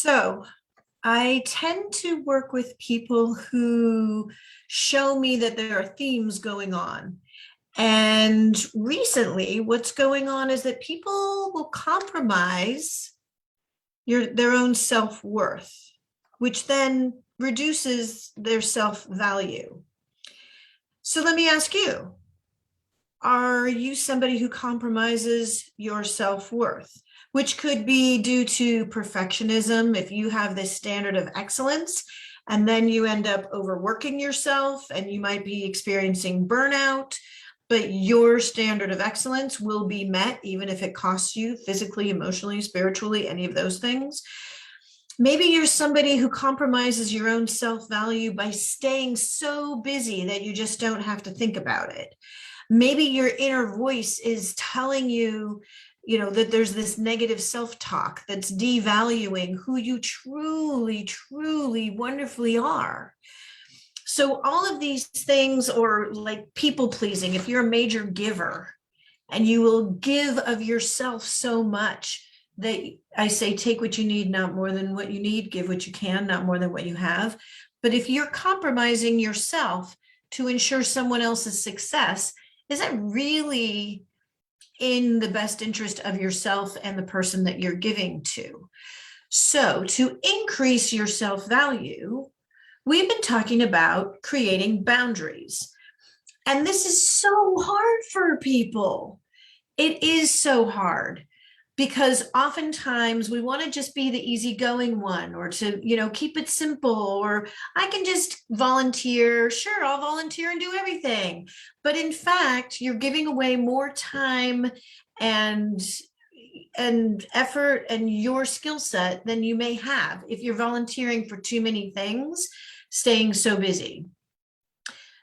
So I tend to work with people who show me that there are themes going on. And recently, what's going on is that people will compromise their own self-worth, which then reduces their self-value. So let me ask you, are you somebody who compromises your self-worth? Which could be due to perfectionism. If you have this standard of excellence and then you end up overworking yourself and you might be experiencing burnout, but your standard of excellence will be met even if it costs you physically, emotionally, spiritually, any of those things. Maybe you're somebody who compromises your own self-value by staying so busy that you just don't have to think about it. Maybe your inner voice is telling you, that there's this negative self-talk that's devaluing who you truly, truly, wonderfully are. So all of these things, or like people pleasing, if you're a major giver and you will give of yourself so much that I say, take what you need, not more than what you need, give what you can, not more than what you have. But if you're compromising yourself to ensure someone else's success, is that really in the best interest of yourself and the person that you're giving to? So to increase your self-value, we've been talking about creating boundaries. And this is so hard for people. It is so hard because oftentimes we want to just be the easygoing one, or to, keep it simple, or I can just volunteer. Sure, I'll volunteer and do everything. But in fact, you're giving away more time and effort and your skill set than you may have if you're volunteering for too many things, staying so busy.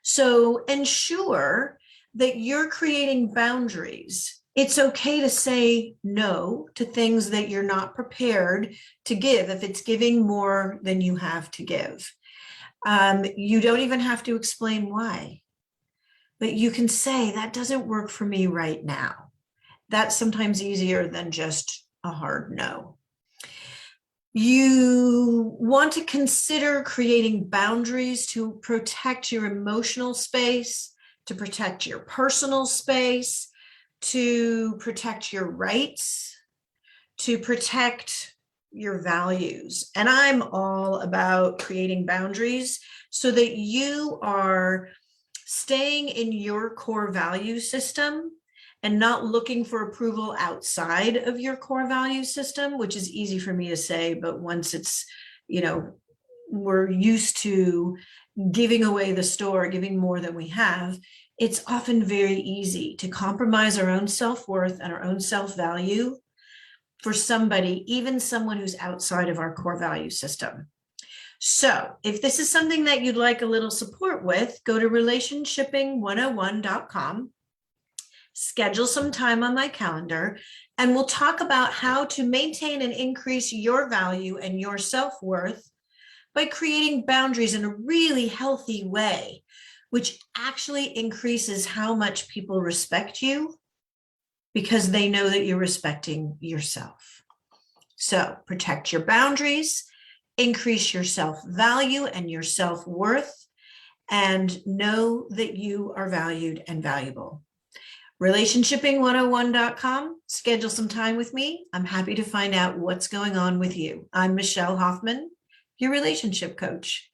So ensure that you're creating boundaries. It's okay to say no to things that you're not prepared to give if it's giving more than you have to give. You don't even have to explain why, but you can say that doesn't work for me right now. That's sometimes easier than just a hard no. You want to consider creating boundaries to protect your emotional space, to protect your personal space, to protect your rights, to protect your values. And I'm all about creating boundaries so that you are staying in your core value system and not looking for approval outside of your core value system, which is easy for me to say, but once it's, we're used to giving away the store, giving more than we have, it's often very easy to compromise our own self-worth and our own self-value for somebody, even someone who's outside of our core value system. So if this is something that you'd like a little support with, go to relationshipping101.com, schedule some time on my calendar, and we'll talk about how to maintain and increase your value and your self-worth by creating boundaries in a really healthy way, which actually increases how much people respect you because they know that you're respecting yourself. So protect your boundaries, increase your self-value and your self-worth, and know that you are valued and valuable. Relationshipping101.com, schedule some time with me. I'm happy to find out what's going on with you. I'm Michelle Hoffman, your relationship coach.